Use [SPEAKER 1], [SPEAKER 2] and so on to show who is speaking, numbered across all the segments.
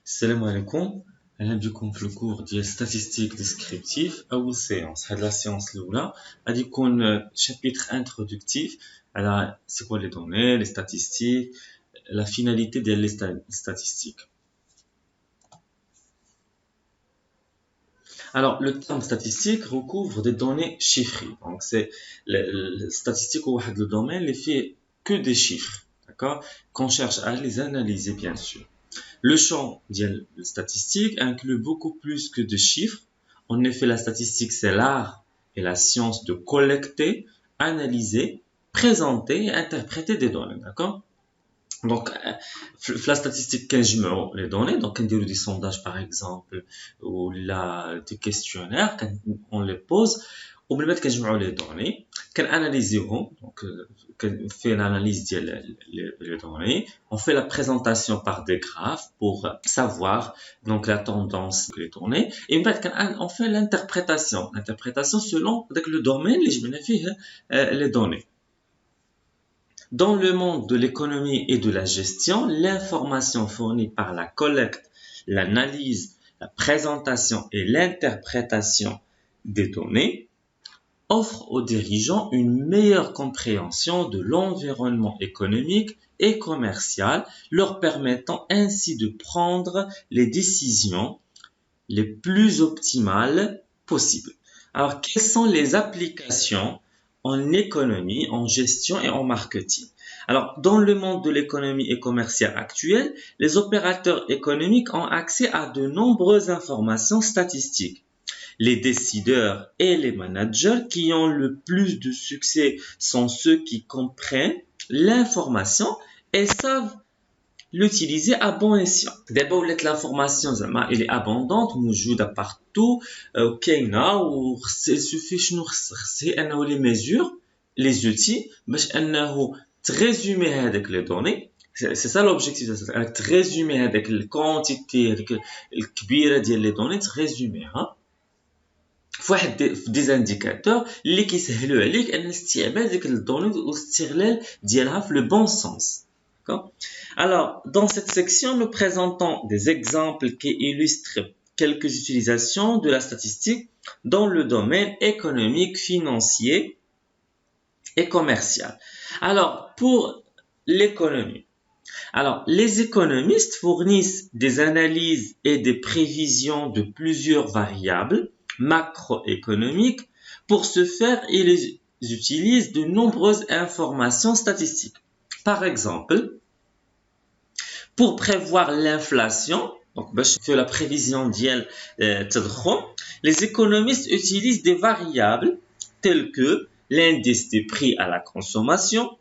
[SPEAKER 1] السلام عليكم. اهلا بكم في الكور ديال ستاتستيك ديسكريبتيف اول سيونس. هاد لا سيونس الاولى غادي يكون شابيتر انترودكتيف على سي كوا لي دوني لي ستاتستيك لا فيناليتي ديال لي ستاتستيك. Alors, le terme statistique recouvre des données chiffrées. Donc, c'est le statistique ou le domaine ne fait que des chiffres, d'accord, qu'on cherche à les analyser, bien sûr. Le champ de la statistique inclut beaucoup plus que de chiffres. En effet, la statistique, c'est l'art et la science de collecter, analyser, présenter et interpréter des données, d'accord? Donc, la statistique, quand je mets les données, donc quand on des sondages par exemple, ou là, des questionnaires, quand on les pose, on peut mettre quand je mets les données, quand analysons, donc quand on fait l'analyse des données, on fait la présentation par des graphes pour savoir donc la tendance des données, et quand on fait l'interprétation selon le domaine, les données. Dans le monde de l'économie et de la gestion, l'information fournie par la collecte, l'analyse, la présentation et l'interprétation des données offre aux dirigeants une meilleure compréhension de l'environnement économique et commercial, leur permettant ainsi de prendre les décisions les plus optimales possibles. Alors, quelles sont les applications en économie, en gestion et en marketing? Alors, dans le monde de l'économie et commerciale actuelle, les opérateurs économiques ont accès à de nombreuses informations statistiques. Les décideurs et les managers qui ont le plus de succès sont ceux qui comprennent l'information et savent l'utiliser à bon escient. D'abord, l'information elle est abondante, موجودة partout, كاينة il suffit شنو خص انه les mesures, les outils باش انه تريزومي هذاك les données. C'est ça l'objectif, انك تريزومي هذاك الكونتيتي هذيك الكبيرة ديال les données تريزوميها فواحد دي انديكاتور اللي كيسهلوا عليك ان استعمال ديك الدوني والاستغلال ديالها في le bon sens. Alors, dans cette section, nous présentons des exemples qui illustrent quelques utilisations de la statistique dans le domaine économique, financier et commercial. Alors, pour l'économie. Alors, les économistes fournissent des analyses et des prévisions de plusieurs variables macroéconomiques. Pour ce faire, ils utilisent de nombreuses informations statistiques. Par exemple, pour prévoir l'inflation, donc la prévision d'IEL, les économistes utilisent des variables telles que l'indice des prix à la consommation,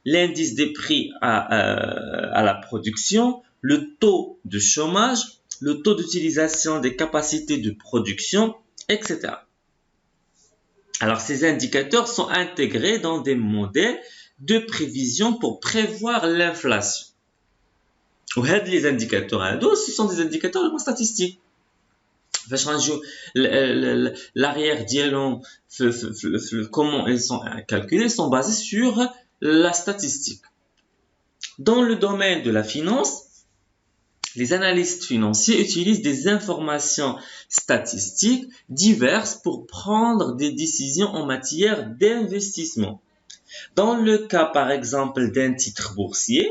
[SPEAKER 1] l'indice des prix à la production, le taux de chômage, le taux d'utilisation des capacités de production, etc. Alors, ces indicateurs sont intégrés dans des modèles de prévision pour prévoir l'inflation. وهاد les indicateurs ce sont des indicateurs statistiques. فاش غنجيو l'arrière ديالهم comment ils sont calculés sont basés sur la statistique. Dans le domaine de la finance, les analystes financiers utilisent des informations statistiques diverses pour prendre des décisions en matière d'investissement. Dans le cas par exemple d'un titre boursier,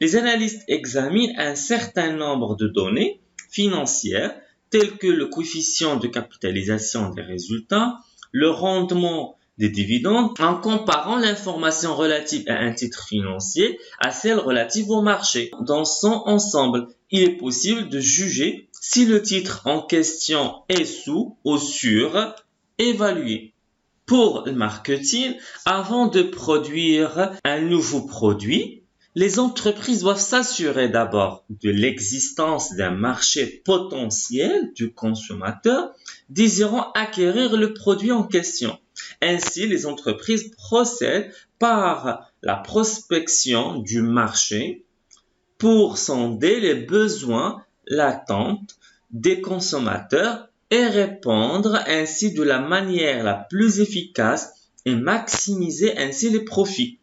[SPEAKER 1] les analystes examinent un certain nombre de données financières telles que le coefficient de capitalisation des résultats, le rendement des dividendes, en comparant l'information relative à un titre financier à celle relative au marché. Dans son ensemble, il est possible de juger si le titre en question est sous ou surévalué. Pour le marketing, avant de produire un nouveau produit, les entreprises doivent s'assurer d'abord de l'existence d'un marché potentiel du consommateur désirant acquérir le produit en question. Ainsi, les entreprises procèdent par la prospection du marché pour sonder les besoins, l'attente des consommateurs et répondre ainsi de la manière la plus efficace et maximiser ainsi les profits.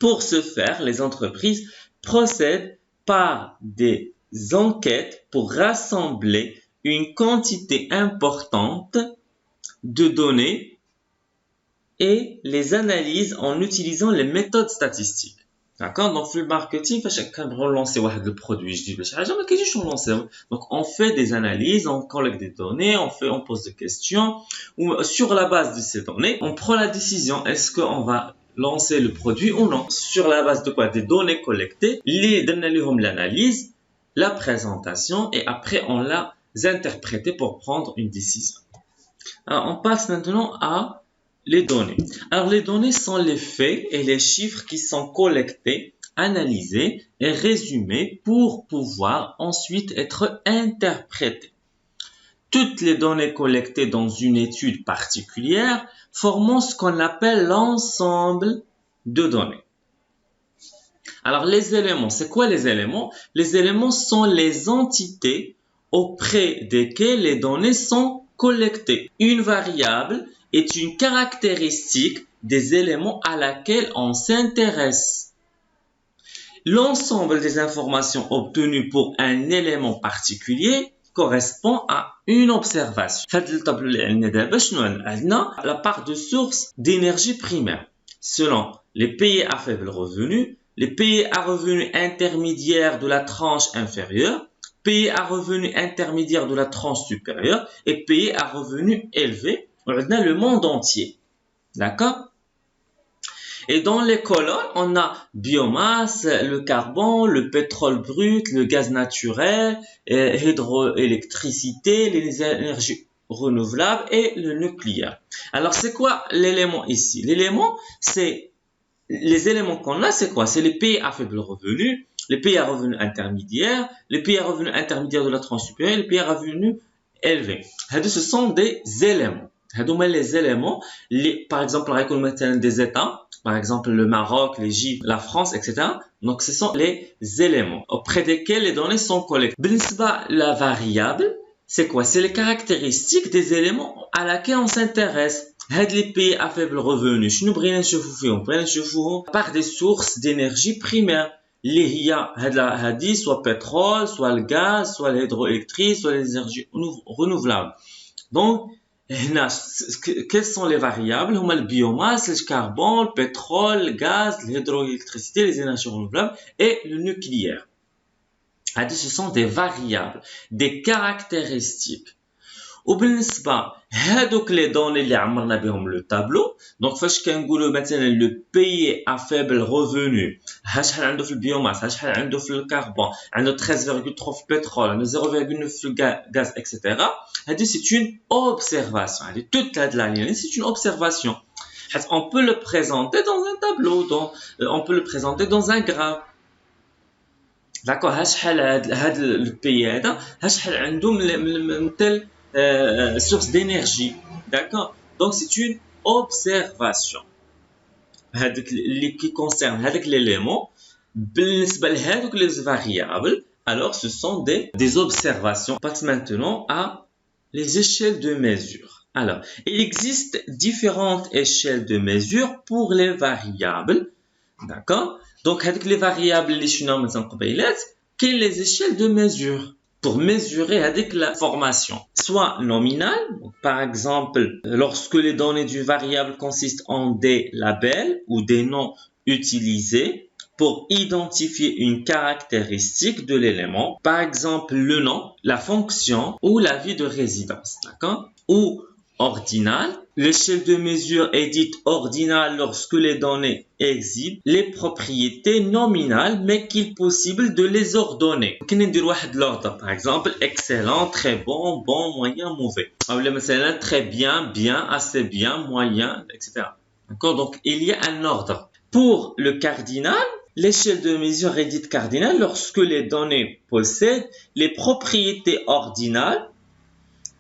[SPEAKER 1] Pour ce faire, les entreprises procèdent par des enquêtes pour rassembler une quantité importante de données et les analysent en utilisant les méthodes statistiques. D'accord? Donc, le marketing, quand on relance le produit, je dis, donc, on fait des analyses, on collecte des données, on pose des questions, ou sur la base de ces données, on prend la décision, est-ce qu'on va lancer le produit ou non? Sur la base de quoi? Des données collectées, l'analyse, la présentation, et après, on l'a interprété pour prendre une décision. Alors, on passe maintenant à les données. Alors, les données sont les faits et les chiffres qui sont collectés, analysés et résumés pour pouvoir ensuite être interprétés. Toutes les données collectées dans une étude particulière forment ce qu'on appelle l'ensemble de données. Alors, les éléments, c'est quoi les éléments? Les éléments sont les entités auprès desquelles les données sont collectées. Une variable est une caractéristique des éléments à laquelle on s'intéresse. L'ensemble des informations obtenues pour un élément particulier correspond à une observation. La part de source d'énergie primaire. Selon les pays à faible revenu, les pays à revenus intermédiaires de la tranche inférieure, pays à revenus intermédiaires de la tranche supérieure et pays à revenus élevés, on a le monde entier. D'accord? Et dans les colonnes, on a biomasse, le carbone, le pétrole brut, le gaz naturel, l'hydroélectricité, les énergies renouvelables et le nucléaire. Alors, c'est quoi l'élément ici? L'élément, c'est les éléments qu'on a, c'est quoi? C'est les pays à faible revenu, les pays à revenus intermédiaires, les pays à revenus intermédiaires de la tranche supérieure, les pays à revenus élevés. Ce sont des éléments. Les éléments, par exemple, des États, par exemple le Maroc, l'Égypte, la France, etc. Donc, ce sont les éléments auprès desquels les données sont collectées. La variable, c'est quoi? C'est les caractéristiques des éléments à laquelle on s'intéresse. Les pays à faible revenu, par des sources d'énergie primaire. Soit pétrole, soit le gaz, soit l'hydroélectricité, soit les énergies renouvelables. Donc, quelles sont les variables? Le biomasse, le carbone, le pétrole, le gaz, l'hydroélectricité, les énergies renouvelables et le nucléaire. Ce sont des variables, des caractéristiques. وبالنسبه هذوك les données اللي عمرنا بهم le tableau donc فاش كنقولوا مثلا le pays à faible revenu شحال عنده في البيوماس شحال عنده في الكربون عنده 13,3 في البترول عنده 0,9 في الغاز etc. هذه c'est une observation هذه toute la ligne c'est une observation on peut le présenter dans un tableau on peut le présenter dans un graphe. d'accord شحال هذا le pays هذا شحال عنده من tel source d'énergie. D'accord? Donc, c'est une observation. Qui concerne l'élément, les variables, alors ce sont des observations. On passe maintenant à les échelles de mesure. Alors, il existe différentes échelles de mesure pour les variables. D'accord? Donc, avec les variables, quelles sont les échelles de mesure? Pour mesurer avec la formation, soit nominale, par exemple, lorsque les données d'une variable consistent en des labels ou des noms utilisés pour identifier une caractéristique de l'élément, par exemple le nom, la fonction ou la ville de résidence, d'accord? Ou ordinale, l'échelle de mesure est dite ordinale lorsque les données exhibent les propriétés nominales mais qu'il est possible de les ordonner. Par exemple, excellent, très bon, bon, moyen, mauvais. Très bien, bien, assez bien, moyen, etc. D'accord? Donc, il y a un ordre. Pour le cardinal, l'échelle de mesure est dite cardinale lorsque les données possèdent les propriétés ordinales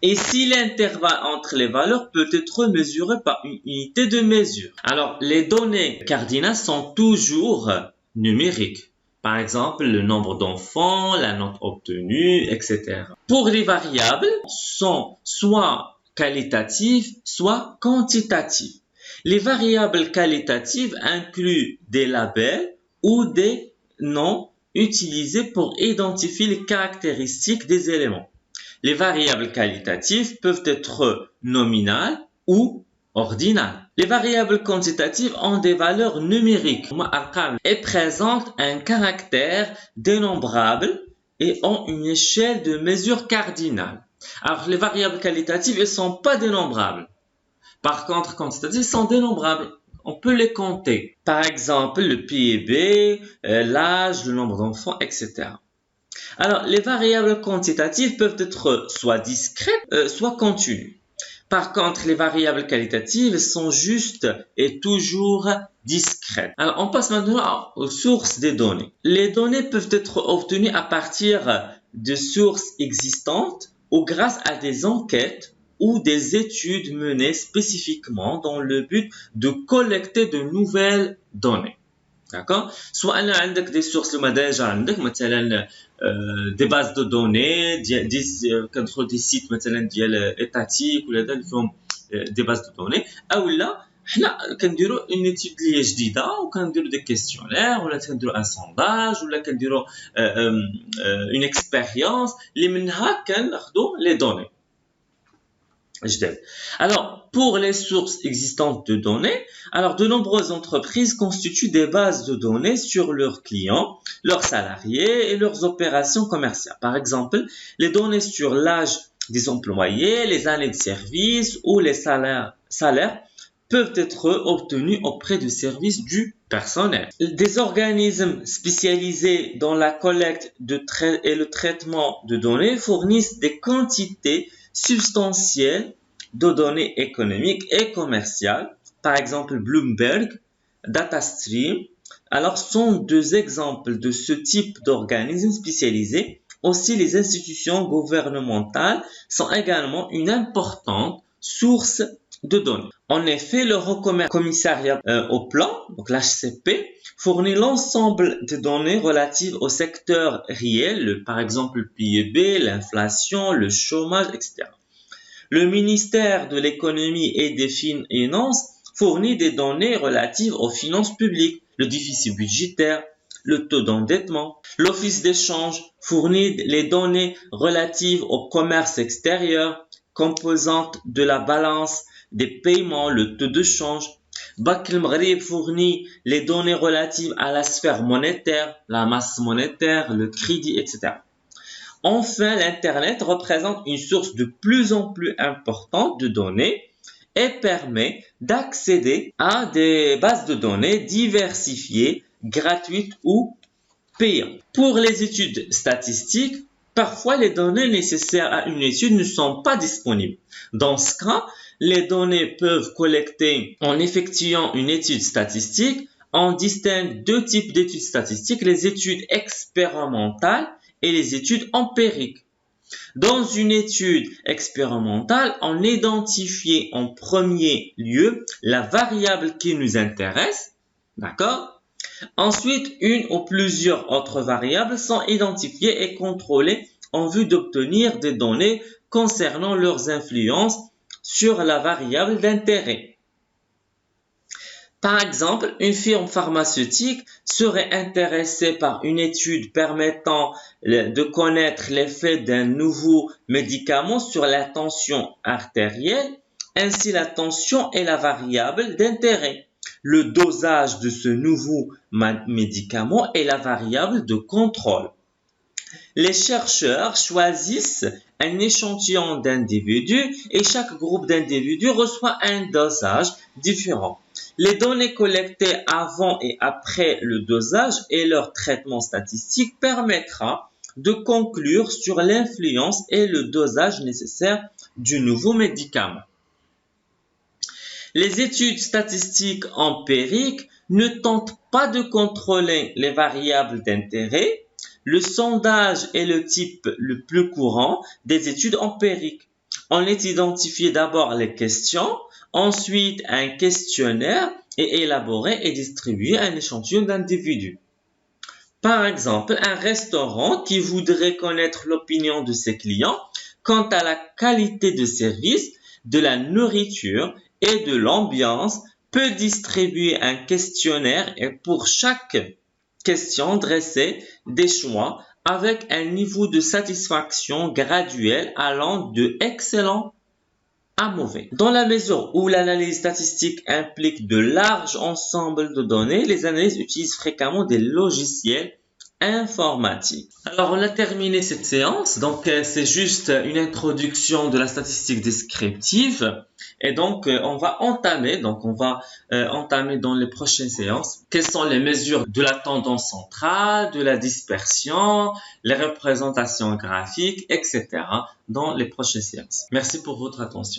[SPEAKER 1] et si l'intervalle entre les valeurs peut être mesuré par une unité de mesure. Alors, les données cardinales sont toujours numériques. Par exemple, le nombre d'enfants, la note obtenue, etc. Pour les variables, sont soit qualitatives, soit quantitatives. Les variables qualitatives incluent des labels ou des noms utilisées pour identifier les caractéristiques des éléments. Les variables qualitatives peuvent être nominales ou ordinales. Les variables quantitatives ont des valeurs numériques et présentent un caractère dénombrable et ont une échelle de mesure cardinale. Alors, les variables qualitatives, elles ne sont pas dénombrables. Par contre, quantitatives sont dénombrables. On peut les compter. Par exemple, le PIB, l'âge, le nombre d'enfants, etc. Alors, les variables quantitatives peuvent être soit discrètes, soit continues. Par contre, les variables qualitatives sont justes et toujours discrètes. Alors, on passe maintenant aux sources des données. Les données peuvent être obtenues à partir de sources existantes ou grâce à des enquêtes ou des études menées spécifiquement dans le but de collecter de nouvelles données. D'accord? Soit on a des sources déjà عندك مثلا des bases de données كندخل des sites مثلا ديال étatiques ولا اللي فيهم des bases de données او لا حنا كنديروا une étude اللي هي جديده وكنديروا des questionnaires ولا كنديروا un sondage ولا كنديروا une expérience اللي منها كناخذوا les données. Alors, pour les sources existantes de données, alors de nombreuses entreprises constituent des bases de données sur leurs clients, leurs salariés et leurs opérations commerciales. Par exemple, les données sur l'âge des employés, les années de service ou les salaires peuvent être obtenues auprès du service du personnel. Des organismes spécialisés dans la collecte et le traitement de données fournissent des quantités substantielles de données économiques et commerciales, par exemple Bloomberg, DataStream. Alors, sont deux exemples de ce type d'organismes spécialisés. Aussi, les institutions gouvernementales sont également une importante source de données. En effet, le Haut Commissariat au plan, donc l'HCP, fournit l'ensemble des données relatives au secteur réel, par exemple le PIB, l'inflation, le chômage, etc. Le ministère de l'économie et des finances fournit des données relatives aux finances publiques, le déficit budgétaire, le taux d'endettement. L'Office d'échange fournit les données relatives au commerce extérieur, composantes de la balance des paiements, le taux de change. Banque el Maghreb fournit les données relatives à la sphère monétaire, la masse monétaire, le crédit, etc. Enfin, l'Internet représente une source de plus en plus importante de données et permet d'accéder à des bases de données diversifiées, gratuites ou payantes. Pour les études statistiques, parfois les données nécessaires à une étude ne sont pas disponibles. Dans ce cas, les données peuvent collecter en effectuant une étude statistique. On distingue deux types d'études statistiques, les études expérimentales et les études empiriques. Dans une étude expérimentale, on identifie en premier lieu la variable qui nous intéresse, d'accord? Ensuite, une ou plusieurs autres variables sont identifiées et contrôlées en vue d'obtenir des données concernant leurs influences sur la variable d'intérêt. Par exemple, une firme pharmaceutique serait intéressée par une étude permettant de connaître l'effet d'un nouveau médicament sur la tension artérielle. Ainsi, la tension est la variable d'intérêt. Le dosage de ce nouveau médicament est la variable de contrôle. Les chercheurs choisissent un échantillon d'individus et chaque groupe d'individus reçoit un dosage différent. Les données collectées avant et après le dosage et leur traitement statistique permettra de conclure sur l'influence et le dosage nécessaire du nouveau médicament. Les études statistiques empiriques ne tentent pas de contrôler les variables d'intérêt. Le sondage est le type le plus courant des études empiriques. On identifie d'abord les questions, ensuite un questionnaire est élaboré et distribué à un échantillon d'individus. Par exemple, un restaurant qui voudrait connaître l'opinion de ses clients quant à la qualité de service, de la nourriture et de l'ambiance peut distribuer un questionnaire et pour chaque questions dressées des choix avec un niveau de satisfaction graduel allant de excellent à mauvais. Dans la mesure où l'analyse statistique implique de larges ensembles de données, les analystes utilisent fréquemment des logiciels informatiques. Alors, on a terminé cette séance. Donc, c'est juste une introduction de la statistique descriptive. Et donc, on va entamer dans les prochaines séances quelles sont les mesures de la tendance centrale, de la dispersion, les représentations graphiques, etc. dans les prochaines séances. Merci pour votre attention.